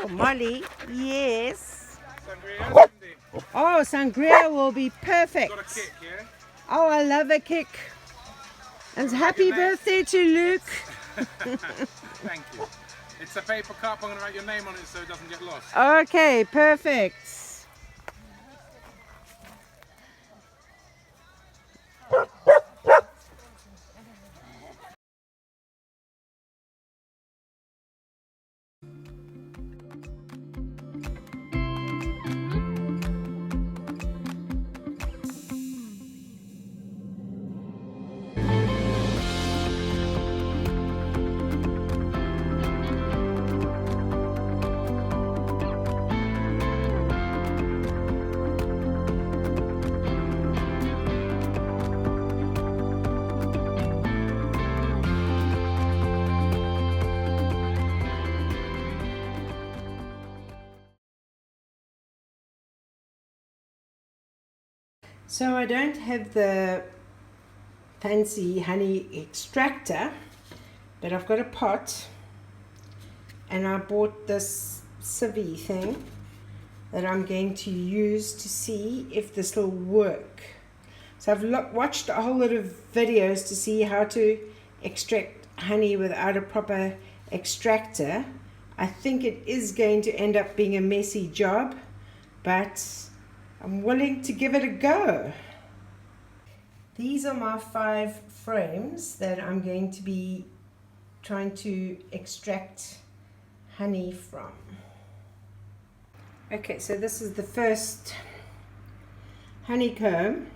Oh, Molly, yes. Sangria, Cindy. Oh, sangria will be perfect. Got a kick, yeah? Oh, I love a kick. And happy birthday to Luke. Thank you. It's a paper cup. I'm going to write your name on it so it doesn't get lost. Okay, perfect. So I don't have the fancy honey extractor, but I've got a pot, and I bought this sieve thing that I'm going to use to see if this will work. So I've watched a whole lot of videos to see how to extract honey without a proper extractor. I think it is going to end up being a messy job, but I'm willing to give it a go. These are my 5 frames that I'm going to be trying to extract honey from. Okay, so this is the first honeycomb.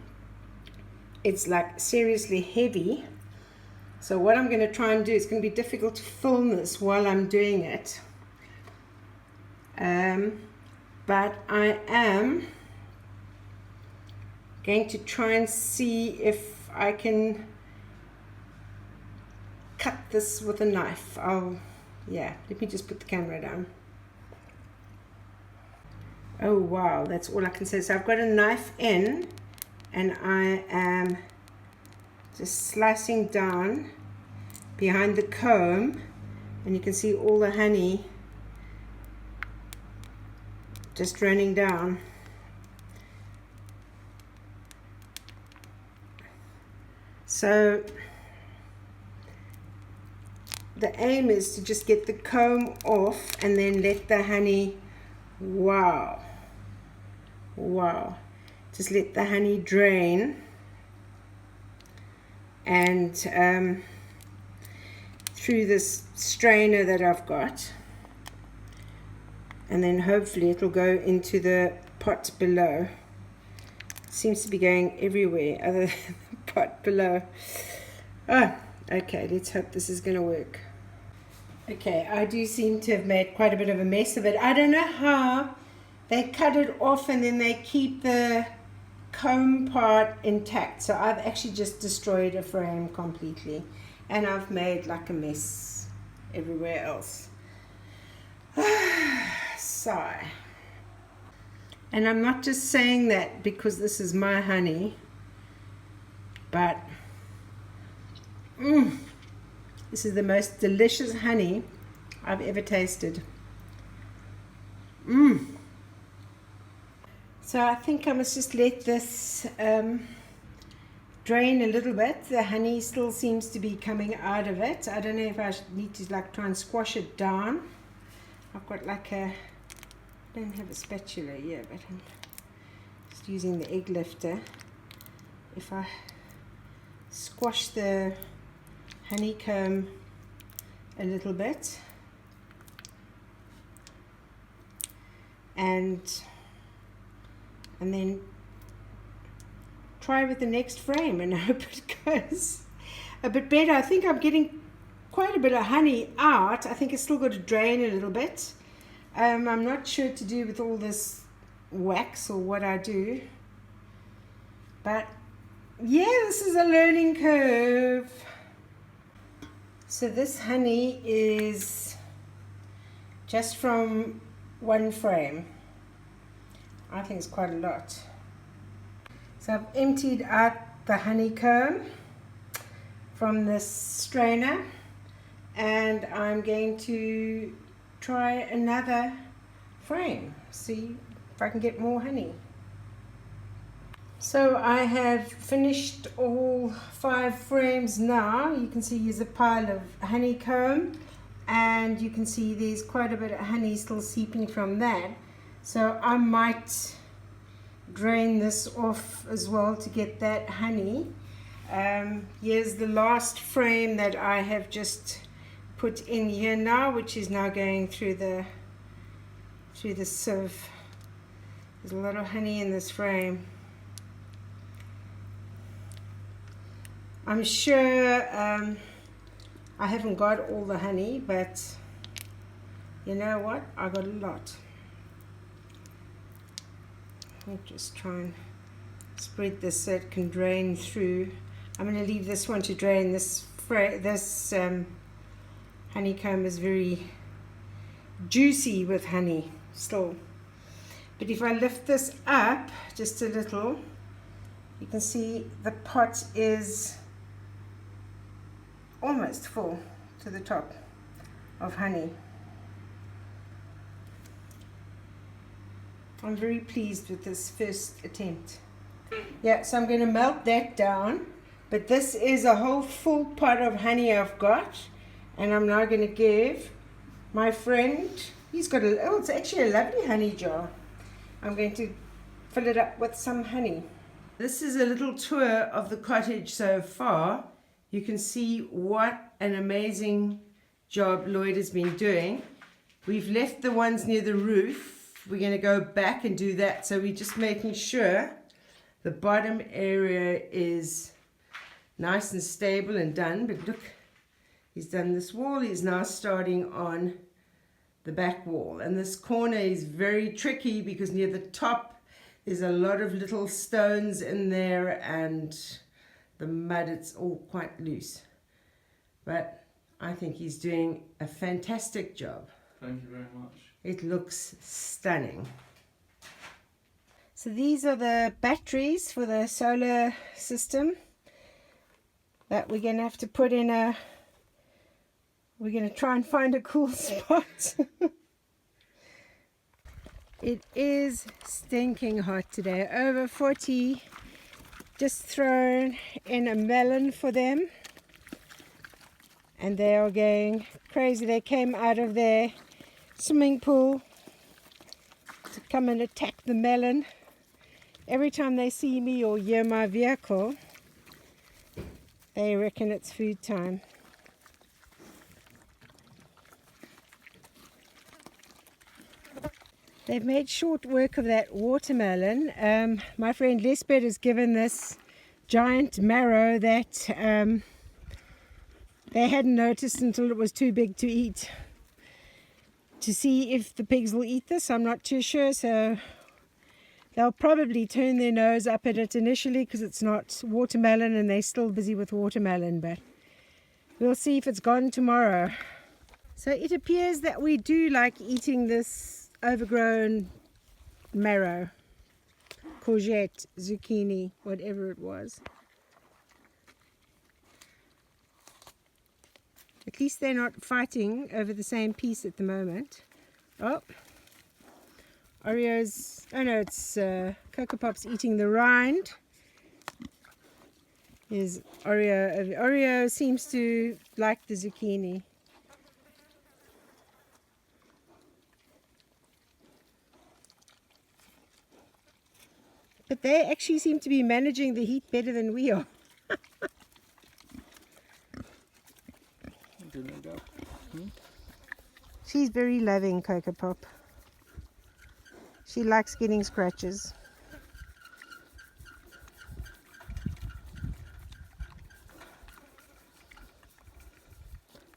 It's like seriously heavy. So what I'm going to try and do, it's going to be difficult to film this while I'm doing it. But I am going to try and see if I can cut this with a knife. Let me just put the camera down. Oh wow, that's all I can say. So I've got a knife in, and I am just slicing down behind the comb, and you can see all the honey just running down. So the aim is to just get the comb off and then let the honey, just let the honey drain, and through this strainer that I've got, and then hopefully it'll go into the pot below. Seems to be going everywhere other than the pot below. Okay, let's hope this is going to work. Okay, I do seem to have made quite a bit of a mess of it. I don't know how they cut it off and then they keep the comb part intact. So I've actually just destroyed a frame completely, and I've made like a mess everywhere else. Sigh. And I'm not just saying that because this is my honey, but this is the most delicious honey I've ever tasted. So I think I must just let this drain a little bit. The honey still seems to be coming out of it. I don't know if I need to like try and squash it down. I've got like I don't have a spatula here, but I'm just using the egg lifter. If I squash the honeycomb a little bit and then try with the next frame and hope it goes a bit better. I think I'm getting quite a bit of honey out. I think it's still got to drain a little bit. I'm not sure what to do with all this wax or what I do, but yeah, this is a learning curve. So this honey is just from one frame. I think it's quite a lot. So I've emptied out the honeycomb from this strainer, and I'm going to try another frame, see if I can get more honey. So I have finished all 5 frames now. You can see here's a pile of honeycomb, and you can see there's quite a bit of honey still seeping from that. So I might drain this off as well to get that honey. Here's the last frame that I have just put in here now, which is now going through the sieve. There's a lot of honey in this frame. I'm sure I haven't got all the honey, but you know what? I got a lot. I'll just try and spread this so it can drain through. I'm going to leave this one to drain. This honeycomb is very juicy with honey still. But if I lift this up just a little, you can see the pot is almost full to the top of honey. I'm very pleased with this first attempt. Yeah, so I'm going to melt that down, but this is a whole full pot of honey I've got, and I'm now going to give my friend, he's got a, oh, it's actually a lovely honey jar. I'm going to fill it up with some honey. This is a little tour of the cottage so far. You can see what an amazing job Lloyd has been doing. We've left the ones near the roof. We're going to go back and do that. So we're just making sure the bottom area is nice and stable and done. But look, he's done this wall. He's now starting on the back wall. And this corner is very tricky because near the top there's a lot of little stones in there and the mud, it's all quite loose. But I think he's doing a fantastic job. Thank you very much. It looks stunning. So these are the batteries for the solar system that we're going to have to put in a, we're going to try and find a cool spot. It is stinking hot today, over 40. Just thrown in a melon for them and they are going crazy. They came out of their swimming pool to come and attack the melon. Every time they see me or hear my vehicle, they reckon it's food time. They've made short work of that watermelon. My friend Lisbeth has given this giant marrow that they hadn't noticed until it was too big to eat. To see if the pigs will eat this, I'm not too sure. So they'll probably turn their nose up at it initially because it's not watermelon and they're still busy with watermelon. But we'll see if it's gone tomorrow. So it appears that we do like eating this overgrown marrow, courgette, zucchini, whatever it was. At least they're not fighting over the same piece at the moment. Oh, Oreo's, oh no, it's Cocoa Pop's eating the rind. Here's Oreo. Oreo seems to like the zucchini. But they actually seem to be managing the heat better than we are. She's very loving, Cocoa Pop. She likes getting scratches.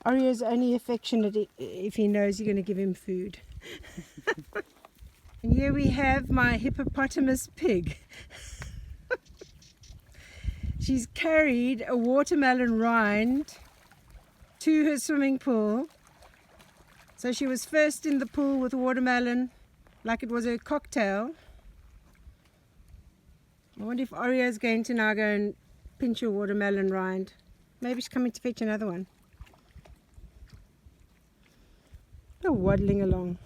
Oreo's only affectionate if he knows you're going to give him food. And here we have my hippopotamus pig. She's carried a watermelon rind to her swimming pool. So she was first in the pool with watermelon like it was her cocktail. I wonder if Oreo's going to now go and pinch her watermelon rind. Maybe she's coming to fetch another one. They're waddling along.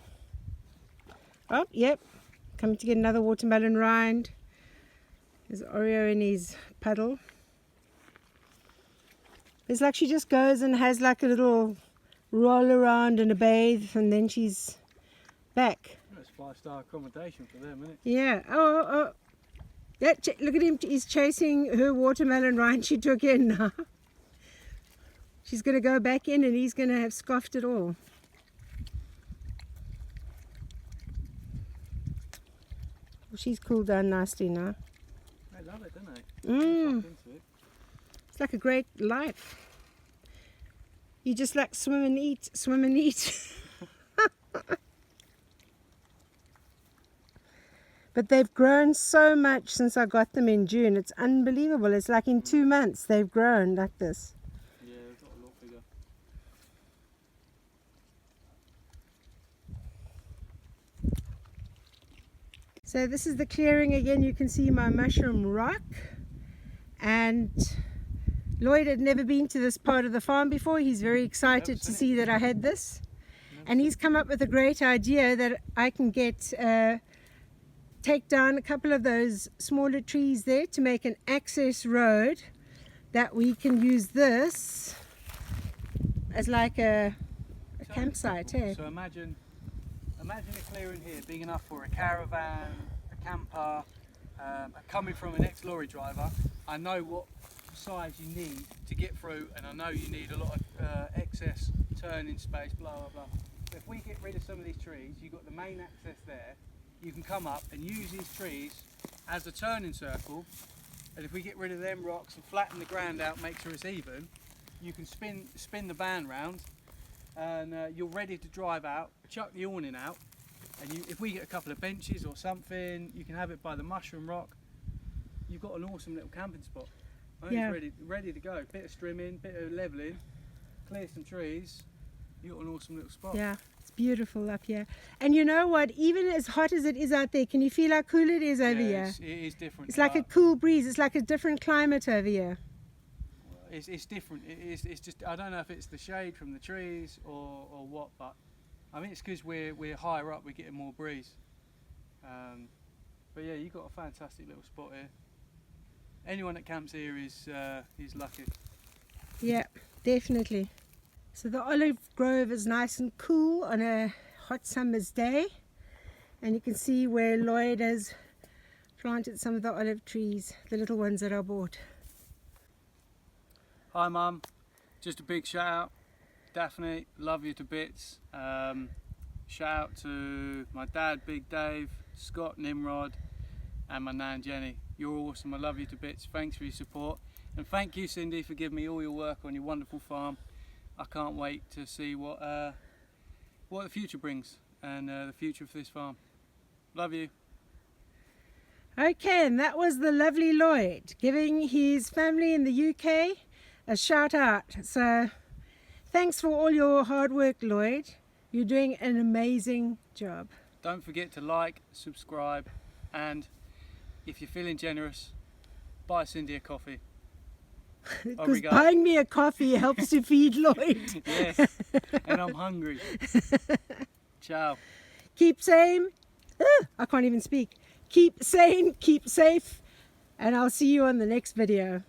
Oh, yep. Coming to get another watermelon rind. There's Oreo in his puddle. It's like she just goes and has like a little roll around and a bathe, and then she's back. That's 5-star accommodation for them, isn't it? Yeah. Oh. Yeah, look at him. He's chasing her watermelon rind she took in now. She's going to go back in and he's going to have scoffed it all. Well, she's cooled down nicely now. They love it, don't they? Mm. Sucked into it. It's like a great life. You just like swim and eat, swim and eat. But they've grown so much since I got them in June. It's unbelievable. It's like in 2 months they've grown like this. Yeah, they've got a lot bigger. So this is the clearing again. You can see my mushroom rock. And Lloyd had never been to this part of the farm before. He's very excited to see that I had this. And he's come up with a great idea that I can get... take down a couple of those smaller trees there to make an access road that we can use this as like a campsite. Eh? So imagine a clearing here big enough for a caravan, a camper, coming from an ex-lorry driver. I know what size you need to get through, and I know you need a lot of excess turning space, blah blah blah. But if we get rid of some of these trees, you've got the main access there. You can come up and use these trees as a turning circle, and if we get rid of them rocks and flatten the ground out, make sure it's even, you can spin the van round, and you're ready to drive out, chuck the awning out, and if we get a couple of benches or something, you can have it by the mushroom rock. You've got an awesome little camping spot. Yeah. It's ready to go. Bit of strimming, bit of levelling, clear some trees, you've got an awesome little spot. Yeah. It's beautiful up here. And you know what, even as hot as it is out there, can you feel how cool it is over here? It is different. It's like a cool breeze. It's like a different climate over here. It's different. It's just, I don't know if it's the shade from the trees or what, but I mean it's because we're higher up, we're getting more breeze. But yeah, you've got a fantastic little spot here. Anyone that camps here is lucky. Yeah, definitely. So the olive grove is nice and cool on a hot summer's day, and you can see where Lloyd has planted some of the olive trees, the little ones that I bought. Hi Mum, just a big shout out, Daphne, love you to bits. Shout out to my dad Big Dave, Scott Nimrod and my nan Jenny. You're awesome, I love you to bits, thanks for your support, and thank you Cindy for giving me all your work on your wonderful farm. I can't wait to see what the future brings, and the future of this farm. Love you. Okay, and that was the lovely Lloyd giving his family in the UK a shout out. So thanks for all your hard work, Lloyd. You're doing an amazing job. Don't forget to like, subscribe, and if you're feeling generous, buy Cindy a coffee. Because buying me a coffee helps to feed Lloyd. Yes, and I'm hungry. Ciao. Keep sane. I can't even speak. Keep sane, keep safe, and I'll see you on the next video.